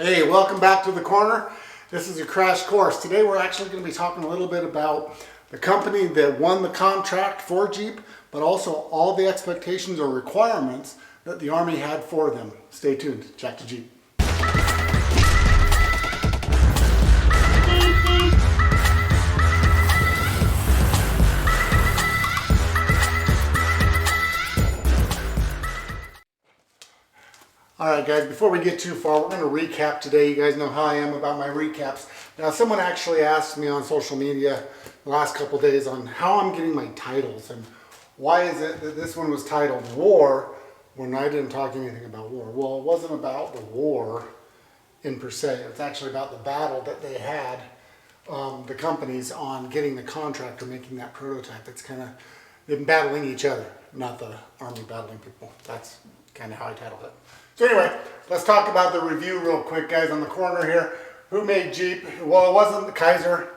Hey, welcome back to the corner. This is your crash course. Today we're actually going to be talking a little bit about the company that won the contract for Jeep, but also all the expectations or requirements that the Army had for them. Stay tuned. Jack to Jeep. Alright guys, before we get too far, we're going to recap today. You guys know how I am about my recaps. Now someone actually asked me on social media the last couple days on how I'm getting my titles and why is it that this one was titled War when I didn't talk anything about war. Well, it wasn't about the war in per se. It's actually about the battle that they had, the companies, on getting the contract or making that prototype. It's kind of them battling each other, not the Army battling people. That's kind of how I titled it. So anyway, let's talk about the review real quick, guys, on the corner here. Who made Jeep? Well, it wasn't the Kaiser.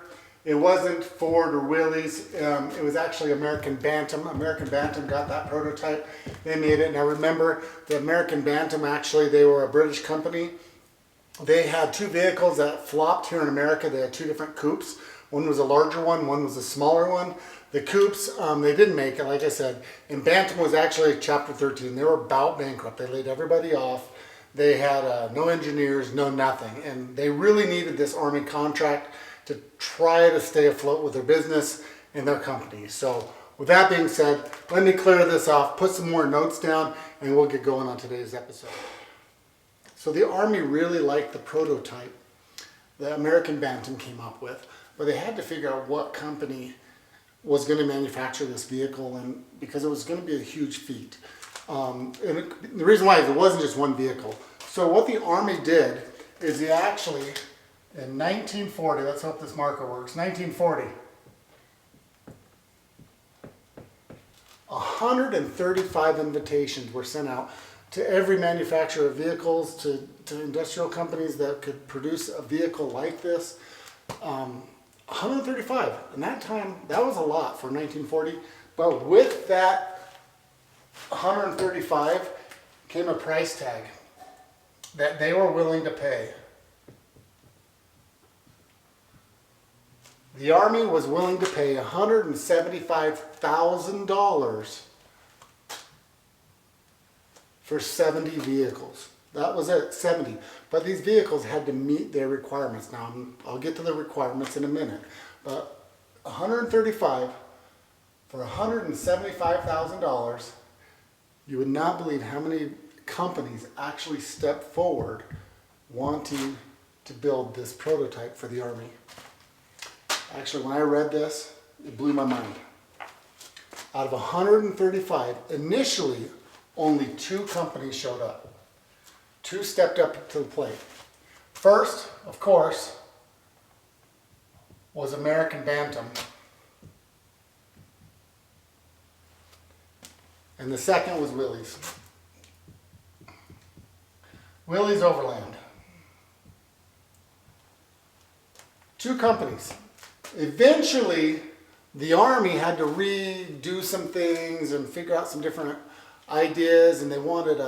It wasn't Ford or Willys. It was actually American Bantam. American Bantam got that prototype. They made it. Now remember, the American Bantam, actually, they were a British company. They had two vehicles that flopped here in America. They had two different coupes. One was a larger one was a smaller one. The coupes, they didn't make it, like I said. And Bantam was actually Chapter 13. They were about bankrupt. They laid everybody off. They had no engineers, no nothing. And they really needed this Army contract to try to stay afloat with their business and their company. So with that being said, let me clear this off, put some more notes down, and we'll get going on today's episode. So the Army really liked the prototype that American Bantam came up with, but they had to figure out what company was going to manufacture this vehicle, and because it was going to be a huge feat. The reason why is it wasn't just one vehicle. So what the Army did is they actually, in 1940, let's hope this marker works, 1940, 135 invitations were sent out to every manufacturer of vehicles, to industrial companies that could produce a vehicle like this. 135. And that time, that was a lot for 1940. But with that 135 came a price tag that they were willing to pay. The Army was willing to pay $175,000 for 70 vehicles. That was it, 70. But these vehicles had to meet their requirements. Now, I'll get to the requirements in a minute. But 135 for $175,000, you would not believe how many companies actually stepped forward wanting to build this prototype for the Army. Actually, when I read this, it blew my mind. Out of 135, initially, only 2 companies showed up. 2 stepped up to the plate. First, of course, was American Bantam. And the second was Willys. Willys Overland. 2 companies. Eventually, the Army had to redo some things and figure out some different ideas, and they wanted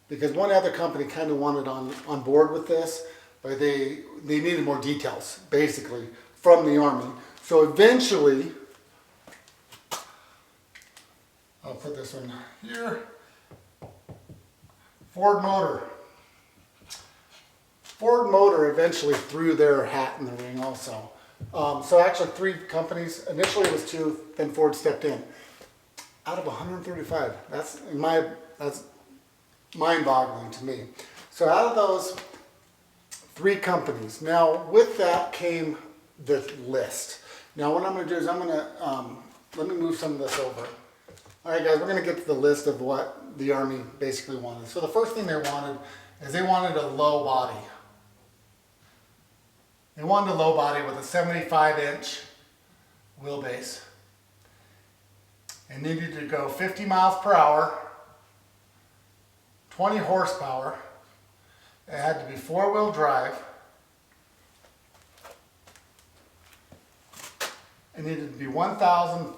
because one other company kind of wanted on board with this, but they needed more details, basically, from the Army. So eventually, I'll put this one here, Ford Motor. Ford Motor eventually threw their hat in the ring also. So actually 3 companies, initially it was 2, then Ford stepped in. Out of 135, that's mind-boggling to me. So out of those 3 companies, now with that came the list. Now what I'm going to do is I'm going to, let me move some of this over. All right guys, we're going to get to the list of what the Army basically wanted. So the first thing they wanted is they wanted a low body. They wanted a low body with a 75-inch wheelbase. It needed to go 50 miles per hour, 20 horsepower. It had to be 4-wheel drive. It needed to be 1,000.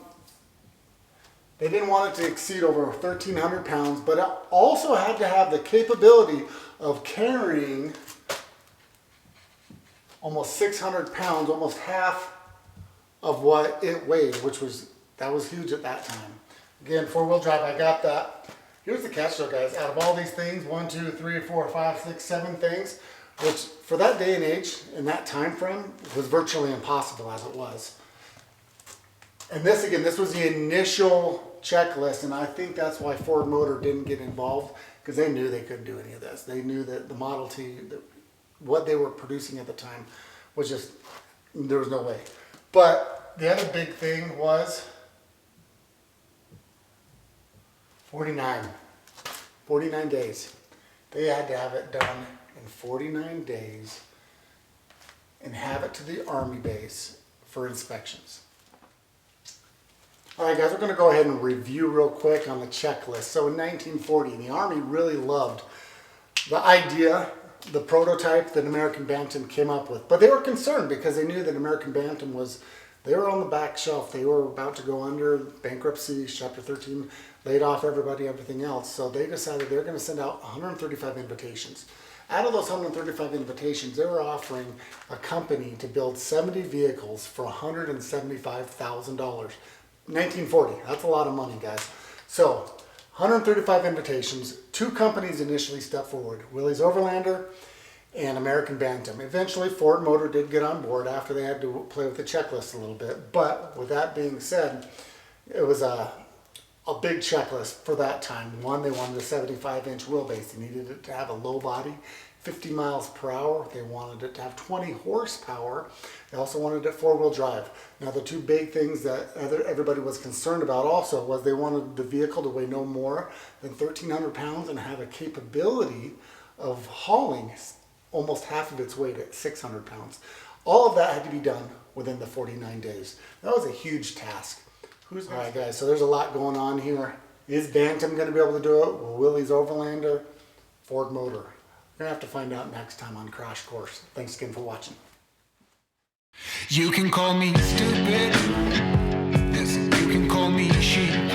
They didn't want it to exceed over 1,300 pounds, but it also had to have the capability of carrying almost 600 pounds, almost half of what it weighed, that was huge at that time. Again, 4-wheel drive, I got that. Here's the catch though, guys. Out of all these things, 1, 2, 3, 4, 5, 6, 7 things, which for that day and age, in that time frame, was virtually impossible as it was. And this, again, this was the initial checklist, and I think that's why Ford Motor didn't get involved, because they knew they couldn't do any of this. They knew that the Model T, what they were producing at the time, was just, there was no way. But the other big thing was 49 days. They had to have it done in 49 days and have it to the Army base for inspections. All right, guys, we're going to go ahead and review real quick on the checklist. So in 1940, the Army really loved the idea, the prototype that American Bantam came up with. But they were concerned because they knew that American Bantam they were on the back shelf. They were about to go under bankruptcy, Chapter 13, laid off everybody, everything else. So they decided they're going to send out 135 invitations. Out of those 135 invitations, they were offering a company to build 70 vehicles for $175,000. 1940, that's a lot of money, guys. So 135 invitations, 2 companies initially stepped forward, Willys Overlander and American Bantam. Eventually Ford Motor did get on board after they had to play with the checklist a little bit. But with that being said, it was a big checklist for that time. One, they wanted a 75-inch wheelbase. They needed it to have a low body, 50 miles per hour. They wanted it to have 20 horsepower. They also wanted it 4-wheel drive. Now, the 2 big things that everybody was concerned about also was they wanted the vehicle to weigh no more than 1,300 pounds and have a capability of hauling almost half of its weight at 600 pounds. All of that had to be done within the 49 days. That was a huge task. All right, guys, so there's a lot going on here. Is Bantam going to be able to do it? Will Willys Overlander? Ford Motor? We're going to have to find out next time on Crash Course. Thanks again for watching. You can call me stupid. Yes, you can call me sheep.